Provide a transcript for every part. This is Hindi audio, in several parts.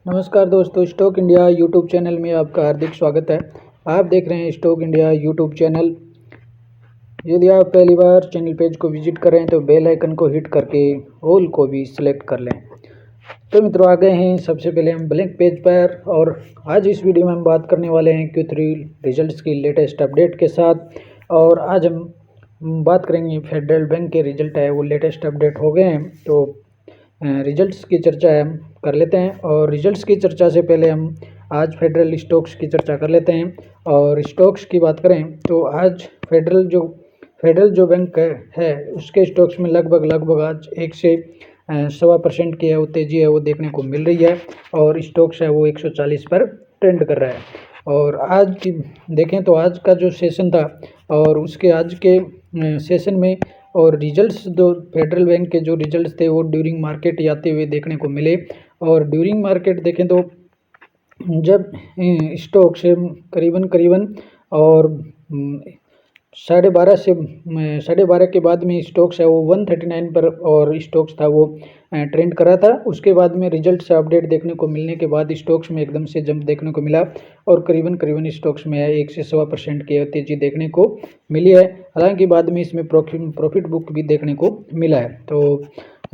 नमस्कार दोस्तों, स्टॉक इंडिया यूट्यूब चैनल में आपका हार्दिक स्वागत है। आप देख रहे हैं स्टॉक इंडिया यूट्यूब चैनल। यदि आप पहली बार चैनल पेज को विजिट कर रहे हैं तो बेल आइकन को हिट करके ऑल को भी सिलेक्ट कर लें। तो मित्रों, आ गए हैं सबसे पहले हम ब्लैंक पेज पर, और आज इस वीडियो में हम बात करने वाले हैं Q3 रिजल्ट्स की लेटेस्ट अपडेट के साथ। और आज हम बात करेंगे फेडरल बैंक के रिजल्ट है वो लेटेस्ट अपडेट हो गए हैं, तो रिजल्ट्स की चर्चा हम कर लेते हैं। और रिजल्ट्स की चर्चा से पहले हम आज फेडरल स्टॉक्स की चर्चा कर लेते हैं। और स्टॉक्स की बात करें तो आज फेडरल जो बैंक है उसके स्टॉक्स में लगभग आज 1.25% की है वो तेज़ी है वो देखने को मिल रही है, और स्टॉक्स है वो 140 पर ट्रेंड कर रहा है। और आज की देखें तो आज का जो सेशन था और उसके आज के सेशन में और रिजल्ट्स जो फेडरल बैंक के जो रिजल्ट्स थे वो ड्यूरिंग मार्केट आते हुए देखने को मिले। और ड्यूरिंग मार्केट देखें तो जब स्टॉक से करीबन और 12:30 के बाद में स्टॉक्स है वो 139 पर और स्टॉक्स था वो ट्रेंड कर रहा था। उसके बाद में रिजल्ट से अपडेट देखने को मिलने के बाद स्टॉक्स में एकदम से जंप देखने को मिला, और करीबन स्टॉक्स में 1.25% की तेजी देखने को मिली है। हालांकि बाद में इसमें प्रॉफिट बुक भी देखने को मिला है। तो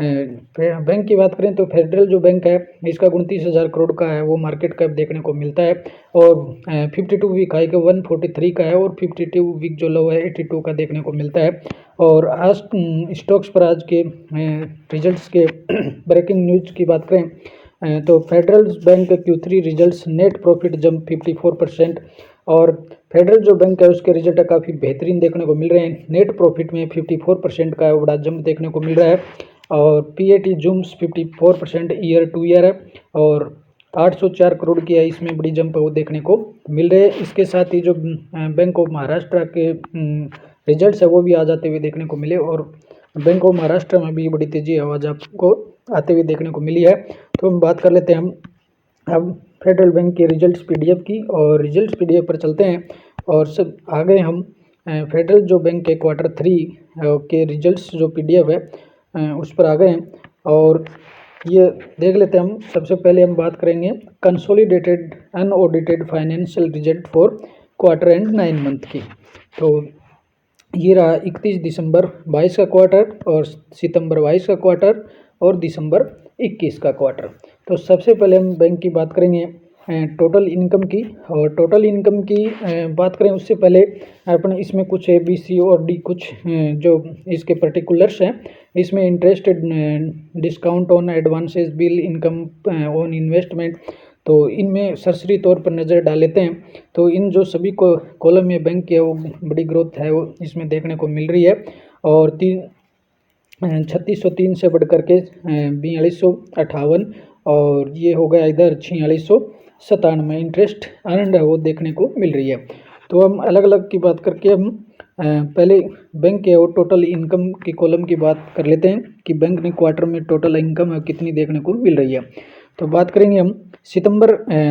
बैंक की बात करें तो फेडरल जो बैंक है इसका 29,000 करोड़ का है वो मार्केट कैप देखने को मिलता है, और 52 वीक हाई का 143 का है, और 52 वीक जो लो है 82 का देखने को मिलता है। और आज स्टॉक्स पर आज के रिजल्ट्स के ब्रेकिंग न्यूज की बात करें तो फेडरल बैंक के Q3 results net profit jump 54%, और फेडरल जो बैंक है उसके रिजल्ट काफ़ी बेहतरीन देखने को मिल रहे हैं। नेट प्रॉफिट में 54% का बड़ा जंप देखने को मिल रहा है, और PAT Zooms 54% year to year है, और 804 करोड़ की है, इसमें बड़ी जंप वो देखने को मिल रहे हैं। इसके साथ ही जो बैंक ऑफ महाराष्ट्र के रिजल्ट्स है वो भी आ जाते हुए देखने को मिले, और बैंक ऑफ महाराष्ट्र में भी बड़ी तेजी आवाज़ आपको आते हुए देखने को मिली है। तो हम बात कर लेते हैं हम अब फेडरल बैंक के रिजल्ट्स PDF की, और रिजल्ट्स PDF पर चलते हैं। और सब आ गए हम फेडरल जो बैंक के Q3 के रिजल्ट्स जो PDF है उस पर आ गए हैं, और ये देख लेते हैं हम। सबसे पहले हम बात करेंगे consolidated unaudited financial result for quarter and 9 month की। तो ये रहा 31 दिसंबर 22 का क्वार्टर, और सितंबर 22 का क्वार्टर, और दिसंबर 21 का क्वार्टर। तो सबसे पहले हम बैंक की बात करेंगे टोटल इनकम की, और टोटल इनकम की बात करें उससे पहले अपन इसमें कुछ ABC और D कुछ जो इसके पर्टिकुलर्स हैं इसमें interest discount on advances bill income on investment, तो इनमें सरसरी तौर पर नज़र डाल लेते हैं। तो इन जो सभी को कॉलम में बैंक की है वो बड़ी ग्रोथ है वो इसमें देखने को मिल रही है, और 3603 से बढ़ करके 4258, और ये हो गया इधर 4697 इंटरेस्ट अर्नड है वो देखने को मिल रही है। तो हम अलग अलग की बात करके हम पहले बैंक के और टोटल इनकम की कॉलम की बात कर लेते हैं कि बैंक ने क्वार्टर में टोटल इनकम कितनी देखने को मिल रही है। तो बात करेंगे हम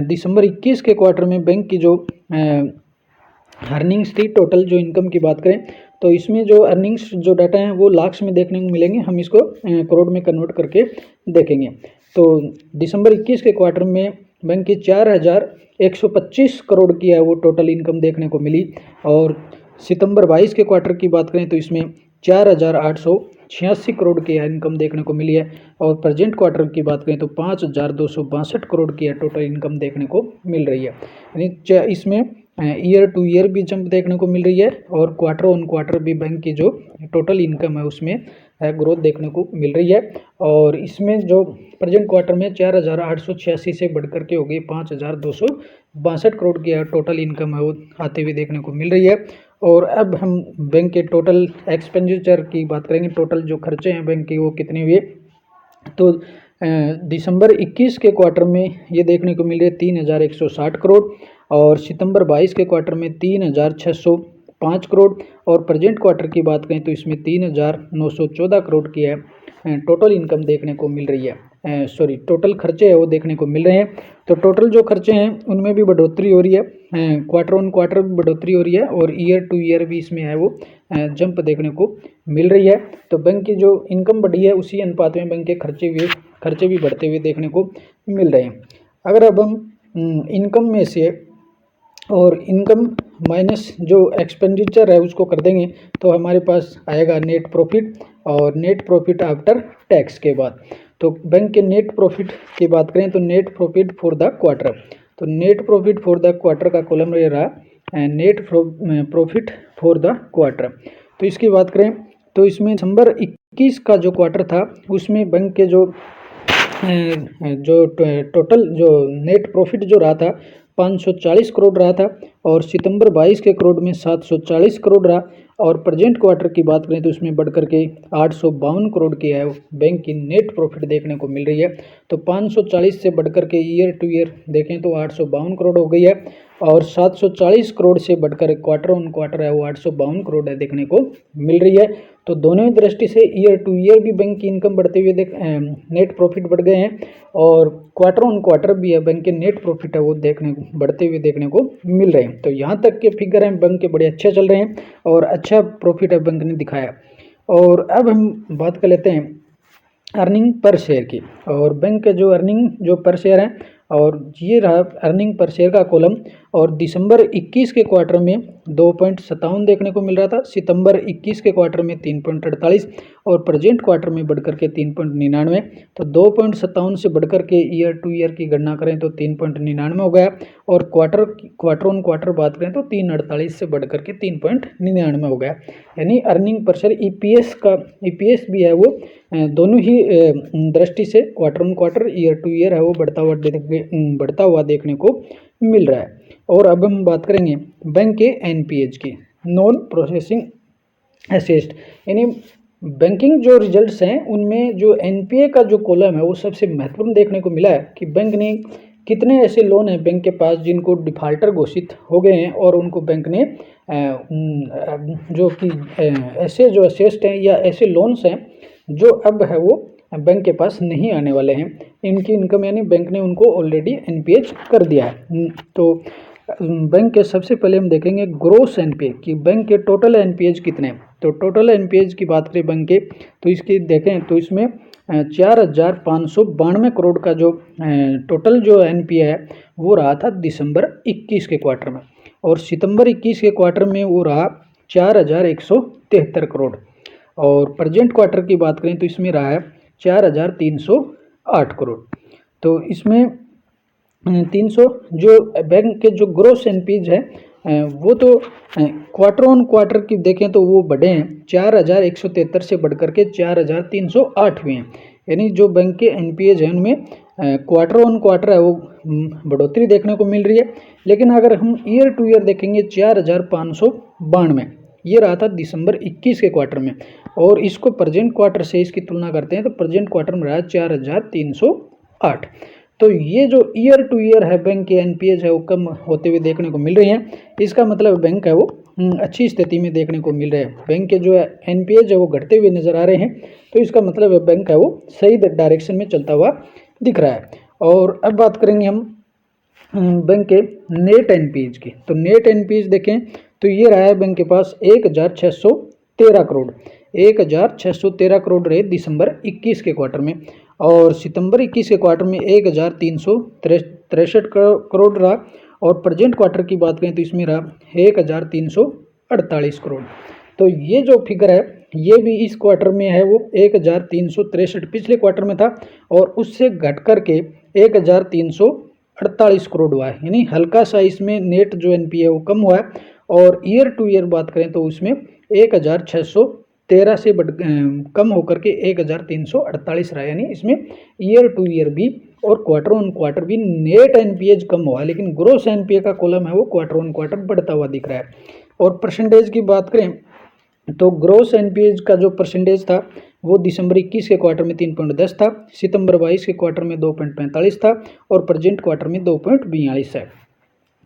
दिसंबर 21 के क्वार्टर में बैंक की जो अर्निंग्स थी, टोटल जो इनकम की बात करें तो इसमें जो अर्निंग्स जो डाटा हैं वो लाख्स में देखने को मिलेंगे, हम इसको करोड़ में कन्वर्ट करके देखेंगे। तो दिसंबर 21 के क्वार्टर में बैंक की 4125 करोड़ की है वो टोटल इनकम देखने को मिली, और सितंबर 22 के क्वार्टर की बात करें तो इसमें 4886 करोड़ की इनकम देखने को मिली है, और प्रेजेंट क्वार्टर की बात करें तो 5262 करोड़ की टोटल इनकम देखने को मिल रही है। यानी इसमें ईयर टू ईयर भी जंप देखने को मिल रही है, और क्वार्टर ऑन क्वार्टर भी बैंक की जो टोटल इनकम है उसमें ग्रोथ देखने को मिल रही है। और इसमें जो प्रेजेंट क्वार्टर में 4886 से बढ़कर के हो गई 5262 करोड़ की टोटल इनकम है वो आते हुए देखने को मिल रही है। और अब हम बैंक के टोटल एक्सपेंडिचर की बात करेंगे, टोटल जो खर्चे हैं बैंक के वो कितने हुए। तो दिसंबर 21 के क्वार्टर में ये देखने को मिल रही है 3160 करोड़, और सितंबर 22 के क्वार्टर में 3605 करोड़, और प्रेजेंट क्वार्टर की बात करें तो इसमें 3914 करोड़ की है टोटल इनकम देखने को मिल रही है। टोटल खर्चे है वो देखने को मिल रहे हैं। तो टोटल जो खर्चे हैं उनमें भी बढ़ोतरी हो रही है, क्वार्टर ऑन क्वार्टर भी बढ़ोतरी हो रही है, और ईयर टू ईयर भी इसमें है वो जंप देखने को मिल रही है। तो बैंक की जो इनकम बढ़ी है उसी अनुपात में बैंक के खर्चे भी बढ़ते हुए देखने को मिल रहे हैं। अगर अब हम इनकम में से और इनकम माइनस जो एक्सपेंडिचर है उसको कर देंगे तो हमारे पास आएगा नेट प्रॉफिट और नेट प्रॉफिट आफ्टर टैक्स के बाद। तो बैंक के नेट प्रॉफिट की बात करें तो net profit for the quarter, तो net profit for the quarter का कॉलम ये रहा net profit for the quarter. तो इसकी बात करें तो इसमें दिसंबर 21 का जो क्वार्टर था उसमें बैंक के जो टोटल जो नेट प्रॉफिट जो रहा था 540 करोड़ रहा था और सितंबर 22 के करोड़ में 740 करोड़ रहा। और प्रेजेंट क्वार्टर की बात करें तो उसमें बढ़कर के 852 करोड़ की है बैंक की नेट प्रॉफिट देखने को मिल रही है। तो 540 से बढ़कर के ईयर टू ईयर देखें तो 852 करोड़ हो गई है और 740 करोड़ से बढ़कर क्वार्टर ऑन क्वार्टर है वो 852 करोड़ है देखने को मिल रही है। तो दोनों ही दृष्टि से ईयर टू ईयर भी बैंक की इनकम बढ़ते हुए नेट प्रॉफिट बढ़ गए हैं और क्वार्टर ऑन क्वार्टर भी है बैंक के नेट प्रॉफिट है वो बढ़ते हुए देखने को मिल रहे हैं। तो यहाँ तक के फिगर हैं बैंक के बड़े अच्छे चल रहे हैं और अच्छा प्रॉफिट है बैंक ने दिखाया। और अब हम बात कर लेते हैं अर्निंग पर शेयर की। और बैंक के जो अर्निंग जो पर शेयर है और ये रहा अर्निंग पर शेयर का कॉलम। और दिसंबर 21 के क्वार्टर में 2.57 देखने को मिल रहा था, सितंबर 21 के क्वार्टर में 3.48 और प्रेजेंट क्वार्टर में बढ़कर के 3.99। तो 2.57 से बढ़कर के ईयर टू ईयर की गणना करें तो 3.99 हो गया और क्वार्टर ऑन क्वार्टर बात करें तो 3.48 से बढ़कर के 3.99 हो गया। यानी अर्निंग पर शेयर ईपीएस भी है वो दोनों ही दृष्टि से quarter on quarter year to year है वो बढ़ता हुआ देखने को मिल रहा है। और अब हम बात करेंगे बैंक के एनपीएज की, नॉन प्रोसेसिंग एसेट, यानी बैंकिंग जो रिजल्ट्स हैं उनमें जो एनपीए का जो कॉलम है वो सबसे महत्वपूर्ण देखने को मिला है कि बैंक ने कितने ऐसे लोन हैं बैंक के पास जिनको डिफाल्टर घोषित हो गए हैं और उनको बैंक ने जो कि ऐसे जो असेस्ट हैं या ऐसे लोन्स हैं जो अब है वो बैंक के पास नहीं आने वाले हैं, इनकी इनकम यानी बैंक ने उनको ऑलरेडी एनपीएज कर दिया है। तो बैंक के सबसे पहले हम देखेंगे ग्रोस एनपीए कि बैंक के टोटल एनपीएज कितने हैं। तो टोटल एनपीएज की बात करें बैंक के तो इसकी देखें तो इसमें 4,592 करोड़ का जो टोटल जो एनपीए है वो रहा था दिसंबर 21 के क्वार्टर में और सितंबर 21 के क्वार्टर में वो रहा 4,173 करोड़। और प्रेजेंट क्वार्टर की बात करें तो इसमें रहा है 4,308 करोड़। तो इसमें 300 जो बैंक के जो ग्रोस एनपीएज है वो तो क्वार्टर ऑन क्वार्टर की देखें तो वो बढ़े हैं 4,173 से बढ़कर के 4,308 हुए हैं। यानी जो बैंक के एनपीएज हैं उनमें क्वार्टर ऑन क्वार्टर है वो बढ़ोतरी देखने को मिल रही है। लेकिन अगर हम ईयर टू ईयर देखेंगे 4,592 ये रहा था दिसंबर 21 के क्वार्टर में और इसको प्रेजेंट क्वार्टर से इसकी तुलना करते हैं तो प्रेजेंट क्वार्टर में रहा 4,308। तो ये जो ईयर टू ईयर है बैंक के एनपीएज है वो कम होते हुए देखने को मिल रही हैं। इसका मतलब बैंक है वो अच्छी स्थिति में देखने को मिल रहे हैं। बैंक के जो एनपीएज है वो घटते हुए नजर आ रहे हैं तो इसका मतलब है बैंक है वो सही डायरेक्शन में चलता हुआ दिख रहा है। और अब बात करेंगे हम बैंक के नेट एनपीएज की। तो नेट एनपीएज देखें तो ये रहा है बैंक के पास 1,613 करोड़ 1,613 करोड़ रहे दिसंबर 21 के क्वार्टर में और सितंबर 21 के क्वार्टर में 1,363 करोड़ रहा और प्रेजेंट क्वार्टर की बात करें तो इसमें रहा 1,348 करोड़। तो ये जो फिगर है ये भी इस क्वार्टर में है वो 1,363 पिछले क्वार्टर में था और उससे घट करके 1,348 करोड़ हुआ है। यानी हल्का सा इसमें नेट जो एनपीए है वो कम हुआ है। और ईयर टू ईयर बात करें तो उसमें 1,613 से कम होकर के 1,348 रहा। यानी इसमें ईयर टू ईयर भी और क्वार्टर ऑन क्वार्टर भी नेट एनपीएज कम हुआ लेकिन ग्रोस एनपीए का कॉलम है वो क्वार्टर ऑन क्वार्टर बढ़ता हुआ दिख रहा है। और परसेंटेज की बात करें तो ग्रोस एनपीएज का जो परसेंटेज था वो दिसंबर 21 के क्वार्टर में 3.10 था, सितंबर 22 के क्वार्टर में 2.45 था और प्रेजेंट क्वार्टर में 2.42 है।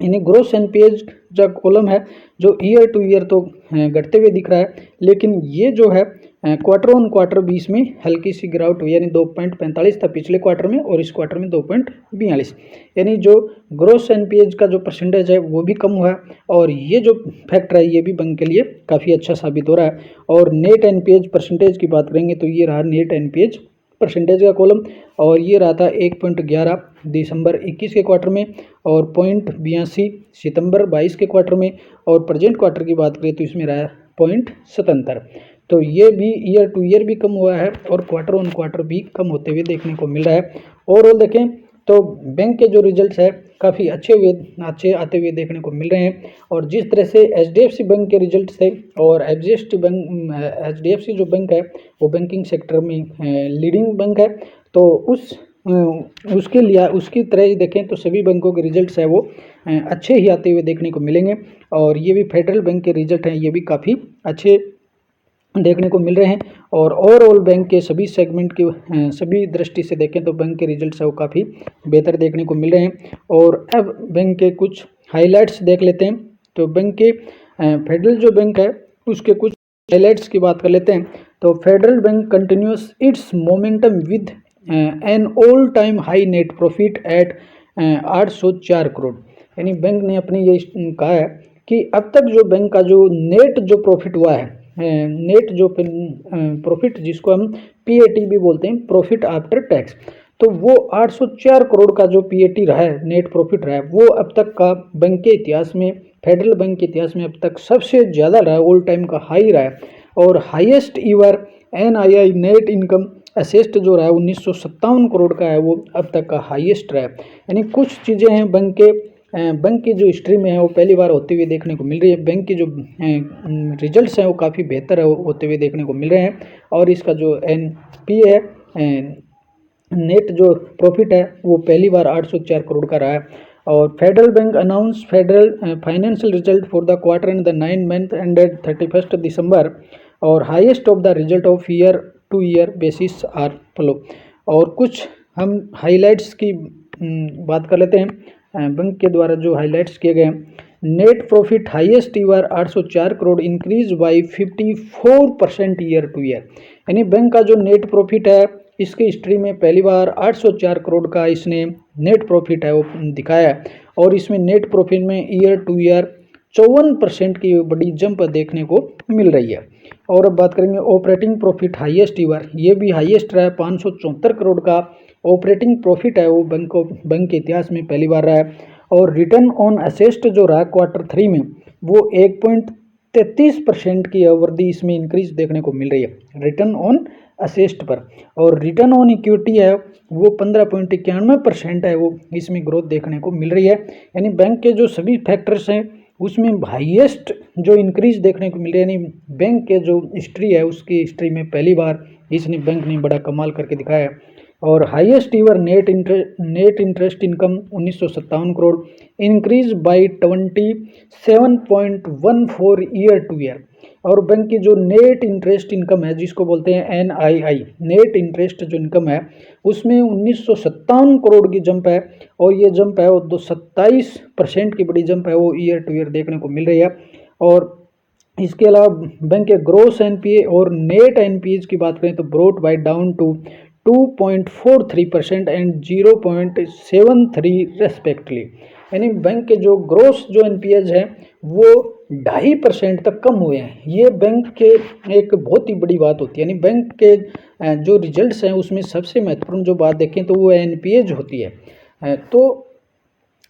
यानी ग्रोस एनपीएज जो कॉलम है जो ईयर टू ईयर तो घटते हुए दिख रहा है लेकिन ये जो है क्वार्टर ऑन क्वार्टर भी इसमें हल्की सी गिरावट हुई यानी 2.45 था पिछले क्वार्टर में और इस क्वार्टर में 2.42। यानी जो ग्रोस एनपीएज का जो परसेंटेज है वो भी कम हुआ है और ये जो फैक्टर है ये भी बैंक के लिए काफ़ी अच्छा साबित हो रहा है। और नेट एनपीएज परसेंटेज की बात करेंगे तो ये रहा नेट एनपीएज परसेंटेज का कॉलम और ये रहा था 1.11 दिसंबर 21 के क्वार्टर में और 0.82 सितंबर 22 के क्वार्टर में, और प्रेजेंट क्वार्टर की बात करें तो इसमें रहा 0.77। तो ये भी ईयर टू ईयर भी कम हुआ है और क्वार्टर ऑन क्वार्टर भी कम होते हुए देखने को मिल रहा है। ओवरऑल देखें तो बैंक के जो रिजल्ट्स है काफ़ी अच्छे आते हुए देखने को मिल रहे हैं। और जिस तरह से एचडीएफसी बैंक के रिजल्ट्स थे और एचडीएफसी जो बैंक है वो बैंकिंग सेक्टर में लीडिंग बैंक है, तो उसकी तरह ही देखें तो सभी बैंकों के रिजल्ट्स है वो अच्छे ही आते हुए देखने को मिलेंगे। और ये भी फेडरल बैंक के रिजल्ट हैं, ये भी काफ़ी अच्छे देखने को मिल रहे हैं। और ओवरऑल बैंक के सभी सेगमेंट के सभी दृष्टि से देखें तो बैंक के रिजल्ट्स है वो काफ़ी बेहतर देखने को मिल रहे हैं। और अब बैंक के कुछ हाइलाइट्स देख लेते हैं। तो बैंक के फेडरल जो बैंक है उसके कुछ हाइलाइट्स की बात कर लेते हैं। तो Federal Bank continues its momentum with an all time high net profit at 804 crore. यानी बैंक ने अपनी ये कहा है कि अब तक जो बैंक का जो नेट जो प्रॉफिट हुआ है, नेट जो प्रॉफिट जिसको हम पीएटी भी बोलते हैं, प्रॉफिट आफ्टर टैक्स, तो वो 804 करोड़ का जो पीएटी रहा है, नेट प्रॉफिट रहा है, वो अब तक का बैंक के इतिहास में, फेडरल बैंक के इतिहास में अब तक सबसे ज़्यादा रहा है, ऑल टाइम का हाई रहा है। और highest ईवर NII net income asset जो रहा है 1957 करोड़ का है, वो अब तक का हाईएस्ट रहा है। यानी कुछ चीज़ें हैं बैंक की जो हिस्ट्री में है वो पहली बार होते हुए देखने को मिल रही है। बैंक की जो रिजल्ट्स हैं वो काफ़ी बेहतर होते हुए देखने को मिल रहे हैं। और इसका जो एनपी है, नेट जो प्रॉफिट है, वो पहली बार 804 करोड़ का रहा है। और Federal Bank announce Federal financial result for the quarter and the 9 month ended 31 December और highest of the result of year to year basis are follow. और कुछ हम हाइलाइट्स की बात कर लेते हैं। बैंक के द्वारा जो हाइलाइट्स किए गए, net profit highest ईवर 804 crore increase by 54% year to year. यानी बैंक का जो नेट प्रॉफिट है इसकी हिस्ट्री में पहली बार 804 करोड़ का इसने नेट प्रॉफिट है वो दिखाया है। और इसमें नेट प्रॉफिट में ईयर टू ईयर 54% की बड़ी जंप देखने को मिल रही है। और अब बात करेंगे ऑपरेटिंग प्रॉफिट हाईएस्ट ईवर, ये भी हाईएस्ट रहा है, 574 करोड़ का ऑपरेटिंग प्रॉफिट है वो बैंक के इतिहास में पहली बार रहा है। और रिटर्न ऑन असेस्ट जो रहा क्वार्टर 3 में वो 1.33% की वृद्धि इसमें इंक्रीज देखने को मिल रही है रिटर्न ऑन असेस्ट पर। और रिटर्न ऑन इक्विटी है वो 15.91% है, वो इसमें ग्रोथ देखने को मिल रही है। यानी बैंक के जो सभी फैक्टर्स हैं उसमें हाईएस्ट जो इंक्रीज देखने को मिल रही है। यानी बैंक के जो हिस्ट्री है उसकी हिस्ट्री में पहली बार इसने बैंक ने बड़ा कमाल करके दिखाया है। और highest ईवर net interest income 1957 crore increase by 27.14 year to year. और बैंक की जो नेट इंटरेस्ट इनकम है जिसको बोलते हैं एनआईआई, नेट इंटरेस्ट जो इनकम है उसमें 1957 करोड़ की जंप है। और ये जंप है वो 27% की बड़ी जंप है वो ईयर टू ईयर देखने को मिल रही है। और इसके अलावा बैंक के ग्रोस एनपीए और नेट एनपीएज की बात करें तो brought by down to 2.43% and 0.73 respectively. यानी बैंक के जो ग्रोस जो एनपीएज हैं वो 2.5% तक कम हुए हैं। ये बैंक के एक बहुत ही बड़ी बात होती है। यानी बैंक के जो रिजल्ट्स हैं उसमें सबसे महत्वपूर्ण जो बात देखें तो वो एनपीएज होती है। तो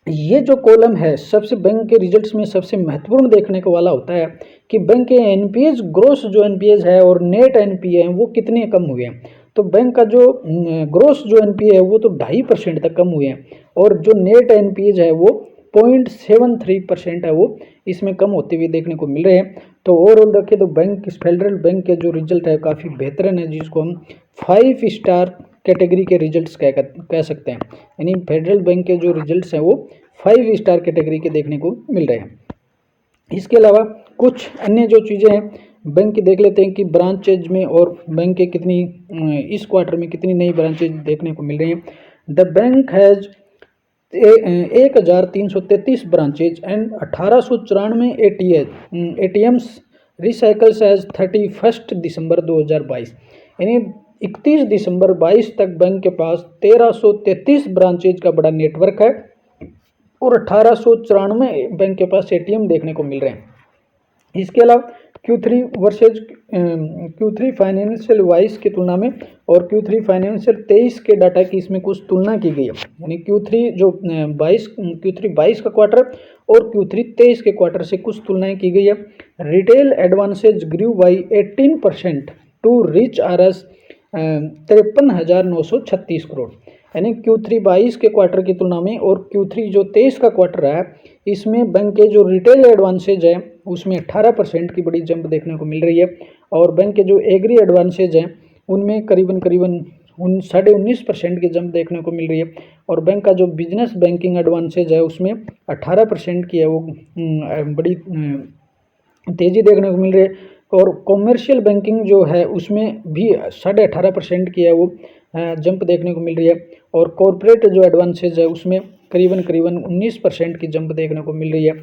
ये जो कॉलम है सबसे बैंक के रिजल्ट्स में सबसे महत्वपूर्ण देखने को वाला होता है कि बैंक के एनपीएज, ग्रोस जो एनपीएज है और नेट एनपीए हैं वो कितने कम हुए हैं। तो बैंक का जो ग्रोस जो एनपीए है वो तो 2.5% तक कम हुए हैं और जो नेट एनपीएज है वो 0.73% है वो इसमें कम होते हुए देखने को मिल रहे हैं। तो ओवरऑल देखें तो फेडरल बैंक के जो रिजल्ट है काफ़ी बेहतरीन है, जिसको हम 5 स्टार कैटेगरी के रिजल्ट्स कह सकते हैं। यानी फेडरल बैंक के जो रिजल्ट्स हैं वो 5 स्टार कैटेगरी के देखने को मिल रहे हैं। इसके अलावा कुछ अन्य जो चीज़ें हैं बैंक की देख लेते हैं कि ब्रांचेज में और बैंक के कितनी इस क्वार्टर में कितनी नई ब्रांचेज देखने को मिल रही हैं। The bank has 1333 branches and 1894 ATMs recycles as 31 December 2022। यानी 31 दिसंबर 22 तक बैंक के पास 1333 ब्रांचेज का बड़ा नेटवर्क है और 1894 बैंक के पास एटीएम देखने को मिल रहे हैं। इसके अलावा Q3 वर्सेज Q3 फाइनेंशियल 22 की तुलना में और Q3 फाइनेंशियल 23 के डाटा की इसमें कुछ तुलना की गई है। यानी Q3 22 का क्वार्टर और Q3 23 के क्वार्टर से कुछ तुलनाएं की गई है। Retail advances grew by 18% to reach RS 53,936 crore. यानी Q3 22 के क्वार्टर की तुलना में और Q3 जो 23 का क्वार्टर है, इसमें बैंक के जो रिटेल एडवांसेज है उसमें 18% की बड़ी जंप देखने को मिल रही है और बैंक के जो एग्री एडवांसेज हैं उनमें करीबन 19.5% की जंप देखने को मिल रही है और बैंक का जो बिजनेस बैंकिंग एडवांसेज है उसमें 18% की है वो बड़ी तेज़ी देखने को मिल रही है और कॉमर्शियल बैंकिंग जो है उसमें भी 18.5% की है वो जंप देखने को मिल रही है और कॉरपोरेट जो एडवांसेज है उसमें करीबन 19% की जंप देखने को मिल रही है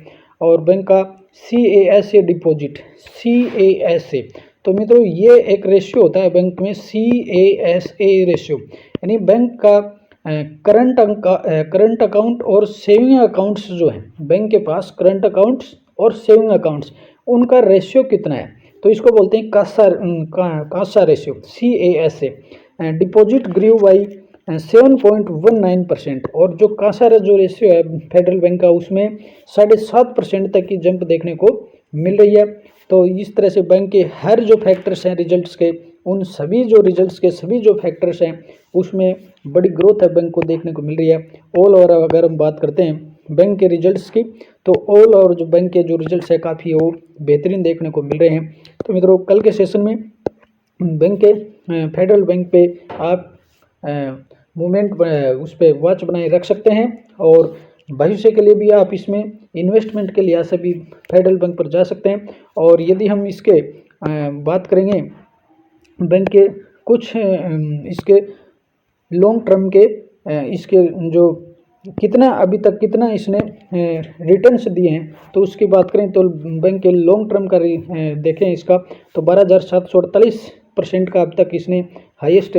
और बैंक का CASA डिपॉजिट CASA, तो मित्रों ये एक रेशियो होता है बैंक में CASA रेशियो, यानी बैंक का करंट अकाउंट और सेविंग अकाउंट्स जो है बैंक के पास करंट अकाउंट्स और सेविंग अकाउंट्स उनका रेशियो कितना है, तो इसको बोलते हैं CASA ratio CASA। Deposit grew by 7.19% और जो कासा जो रेशियो है फेडरल बैंक का उसमें 7.5% तक की जंप देखने को मिल रही है। तो इस तरह से बैंक के हर जो फैक्टर्स हैं रिजल्ट्स के, उन सभी जो रिजल्ट्स के सभी जो फैक्टर्स हैं उसमें बड़ी ग्रोथ है बैंक को देखने को मिल रही है। ऑल ओवर अगर हम बात करते हैं बैंक के रिजल्ट्स की, तो ऑल ओवर जो बैंक के जो रिजल्ट्स है काफ़ी वो बेहतरीन देखने को मिल रहे हैं। तो मित्रों कल के सेशन में बैंक के फेडरल बैंक पे आप मूवमेंट उस पर वॉच बनाए रख सकते हैं और भविष्य के लिए भी आप इसमें इन्वेस्टमेंट के लिहाज से भी फेडरल बैंक पर जा सकते हैं। और यदि हम इसके बात करेंगे बैंक के कुछ इसके लॉन्ग टर्म के इसके जो कितना अभी तक कितना इसने रिटर्न्स दिए हैं, तो उसकी बात करें तो बैंक के लॉन्ग टर्म का देखें इसका तो 12,748% का अब तक इसने हाईएस्ट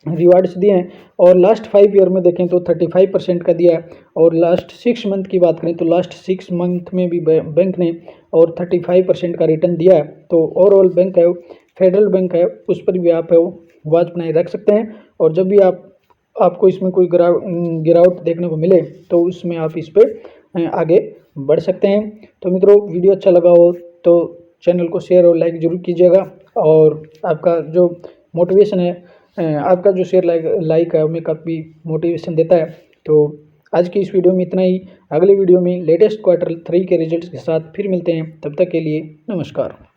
रिवार्ड्स दिए हैं और लास्ट 5 ईयर में देखें तो 35% का दिया है और लास्ट 6 मंथ की बात करें तो लास्ट 6 मंथ में भी बैंक ने और 35% का रिटर्न दिया है। तो ओवरऑल बैंक है फेडरल बैंक है उस पर भी आप वॉच बनाए रख सकते हैं और जब भी आपको इसमें कोई गिरावट देखने को मिले तो उसमें आप इस पर आगे बढ़ सकते हैं। तो मित्रों वीडियो अच्छा लगा हो तो चैनल को शेयर और लाइक ज़रूर कीजिएगा और आपका जो मोटिवेशन है आपका जो शेयर लाइक है हमें काफ़ी मोटिवेशन देता है। तो आज की इस वीडियो में इतना ही। अगले वीडियो में लेटेस्ट Q3 के रिजल्ट्स के साथ फिर मिलते हैं, तब तक के लिए नमस्कार।